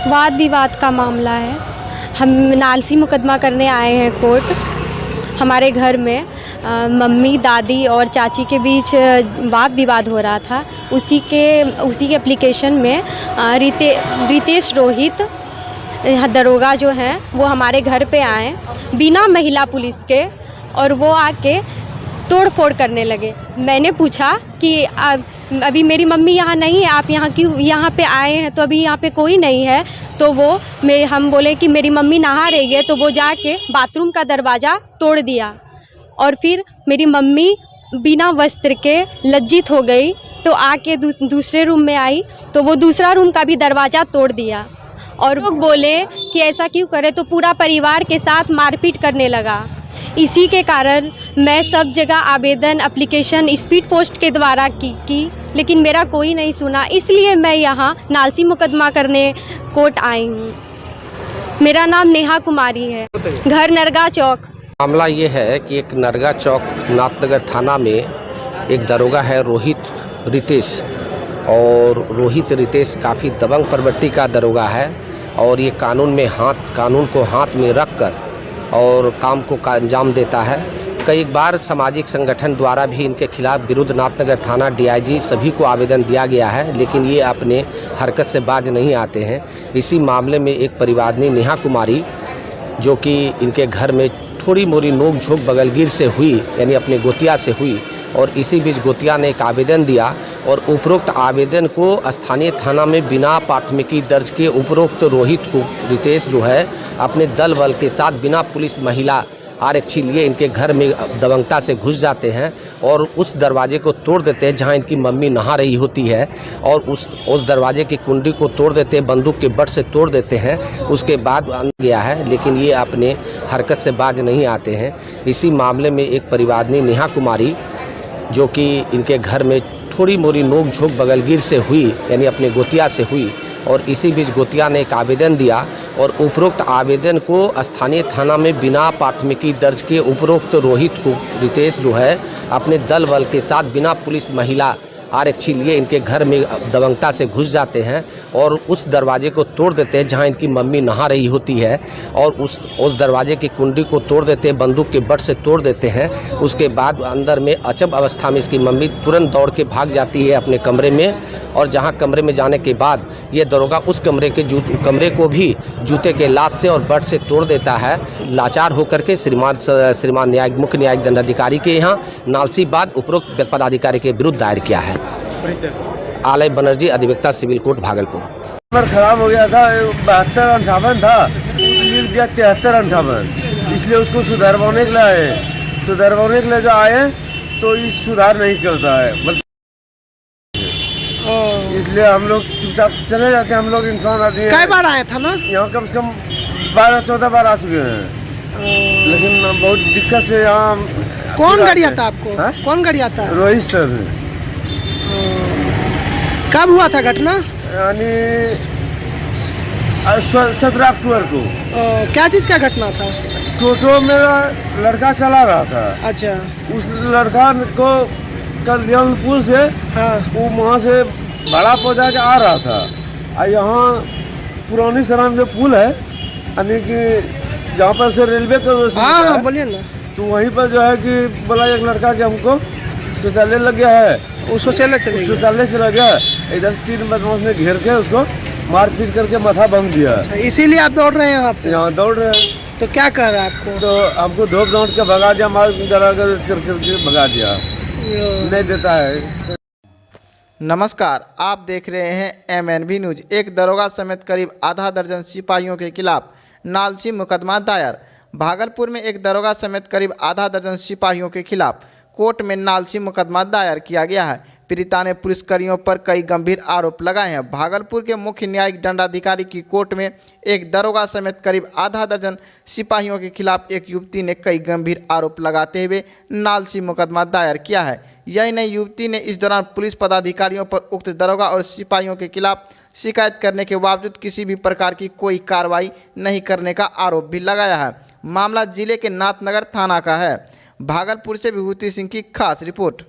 वाद विवाद का मामला है। हम नालसी मुकदमा करने आए हैं कोर्ट। हमारे घर में मम्मी, दादी और चाची के बीच वाद विवाद हो रहा था। उसी के एप्लीकेशन में रितेश रोहित दरोगा जो हैं वो हमारे घर पे आए बिना महिला पुलिस के, और वो आके तोड़ फोड़ करने लगे। मैंने पूछा कि अभी मेरी मम्मी यहाँ नहीं है, आप यहाँ क्यों यहाँ पे आए हैं? तो अभी यहाँ पे कोई नहीं है। तो हम बोले कि मेरी मम्मी नहा रही है, तो वो जाके बाथरूम का दरवाज़ा तोड़ दिया। और फिर मेरी मम्मी बिना वस्त्र के लज्जित हो गई, तो आके दूसरे रूम में आई, तो वो दूसरा रूम का भी दरवाज़ा तोड़ दिया। और लोग बोले कि ऐसा क्यों करे, तो पूरा परिवार के साथ मारपीट करने लगा। इसी के कारण मैं सब जगह आवेदन एप्लीकेशन स्पीड पोस्ट के द्वारा की, लेकिन मेरा कोई नहीं सुना। इसलिए मैं यहाँ नालसी मुकदमा करने कोर्ट आई हूँ। मेरा नाम नेहा कुमारी है, घर नरगा चौक। मामला ये है कि एक नरगा चौक नाथनगर थाना में एक दरोगा है रोहित रितेश, और रोहित रितेश काफ़ी दबंग प्रवृत्ति का दरोगा है, और ये कानून को हाथ में रखकर और काम को अंजाम देता है। कई बार सामाजिक संगठन द्वारा भी इनके खिलाफ विरुद्ध नाथनगर थाना DIG सभी को आवेदन दिया गया है, लेकिन ये अपने हरकत से बाज नहीं आते हैं। इसी मामले में एक परिवारनी नेहा कुमारी, जो कि इनके घर में थोड़ी मोरी नोक झोंक बगलगीर से हुई, यानी अपने गोतिया से हुई, और इसी बीच गोतिया ने एक आवेदन दिया, और उपरोक्त आवेदन को स्थानीय थाना में बिना प्राथमिकी दर्ज के उपरोक्त रोहित को रितेश जो है अपने दल बल के साथ बिना पुलिस महिला आरक्षी लिए इनके घर में दबंगता से घुस जाते हैं, और उस दरवाजे को तोड़ देते हैं जहां इनकी मम्मी नहा रही होती है, और उस दरवाजे की कुंडी को तोड़ देते हैं, बंदूक के बट से तोड़ देते हैं। उसके बाद गया है, लेकिन ये अपने हरकत से बाज नहीं आते हैं। इसी मामले में एक परिवारनी नेहा कुमारी, जो कि इनके घर में थोड़ी मोरी नोक झोंक बगलगीर से हुई, यानी अपने गोतिया से हुई, और इसी बीच गोतिया ने एक आवेदन दिया, और उपरोक्त आवेदन को स्थानीय थाना में बिना प्राथमिकी दर्ज के उपरोक्त रोहित को रितेश जो है अपने दल बल के साथ बिना पुलिस महिला आरक्षी लिए इनके घर में दबंगता से घुस जाते हैं, और उस दरवाजे को तोड़ देते हैं जहां इनकी मम्मी नहा रही होती है, और उस दरवाजे की कुंडी को तोड़ देते हैं, बंदूक के बट से तोड़ देते हैं। उसके बाद अंदर में अचब अवस्था में इसकी मम्मी तुरंत दौड़ के भाग जाती है अपने कमरे में, और जहां कमरे में जाने के बाद ये दरोगा उस कमरे को भी जूते के लात से और बट से तोड़ देता है। लाचार होकर के श्रीमान मुख्य न्यायिक दंडाधिकारी के यहाँ नालसीबाद उपरोक्त पदाधिकारी के विरुद्ध दायर किया है। आलय बनर्जी, अधिवक्ता, सिविल कोर्ट, भागलपुर। नंबर खराब हो गया था, 7258 था, लिख दिया 7358, इसलिए उसको सुधारवाने के लिए आए। सुधारवाने के लिए जो आए तो ये सुधार नहीं करता है, इसलिए हम लोग चुपचाप चले जाते हैं। हम लोग इंसान आदमी कई बार आया था ना, यहाँ कम से कम 12-14 बार आ चुके हैं, लेकिन बहुत दिक्कत से यहाँ। कौन गाड़ी आता आपको? कौन गाड़ी आता? रोहित सर। कब हुआ था घटना? यानी 17 अक्टूबर को। क्या चीज का घटना था? टोटो मेरा लड़का चला रहा था। अच्छा। उस लड़का को कल्याणपुर से, हाँ, वो वहाँ से बड़ा पौधा के आ रहा था, और यहाँ पुरानी सराम जो पुल है, यानी कि जहाँ पर से रेलवे का, हाँ बोलिए ना, तो वहीं पर जो है कि बोला एक लड़का के हमको शौचालय लग गया है, वो शौचालय चला गया। इधर 3 बदमाश ने घेर के उसको मारपीट करके माथा भंग दिया। इसीलिए आप दौड़ रहे हैं? यहाँ दौड़ रहे हैं। तो क्या कर रहा है आपको? तो हमको धोप दौड़ के भगा दिया, मार डरा करके भगा दिया, नहीं देता है। नमस्कार, आप देख रहे हैं MNV न्यूज। एक दरोगा समेत करीब आधा दर्जन सिपाहियों के खिलाफ नालसी मुकदमा दायर। भागलपुर में एक दरोगा समेत करीब आधा दर्जन सिपाहियों के खिलाफ कोर्ट में नालसी मुकदमा दायर किया गया है। पीड़िता ने पुलिसकर्मियों पर कई गंभीर आरोप लगाए हैं। भागलपुर के मुख्य न्यायिक दंडाधिकारी की कोर्ट में एक दरोगा समेत करीब आधा दर्जन सिपाहियों के खिलाफ एक युवती ने कई गंभीर आरोप लगाते हुए नालसी मुकदमा दायर किया है। यही नहीं, युवती ने इस दौरान पुलिस पदाधिकारियों पर उक्त दरोगा और सिपाहियों के खिलाफ शिकायत करने के बावजूद किसी भी प्रकार की कोई कार्रवाई नहीं करने का आरोप भी लगाया है। मामला जिले के नाथनगर थाना का है। भागलपुर से विभूति सिंह की खास रिपोर्ट।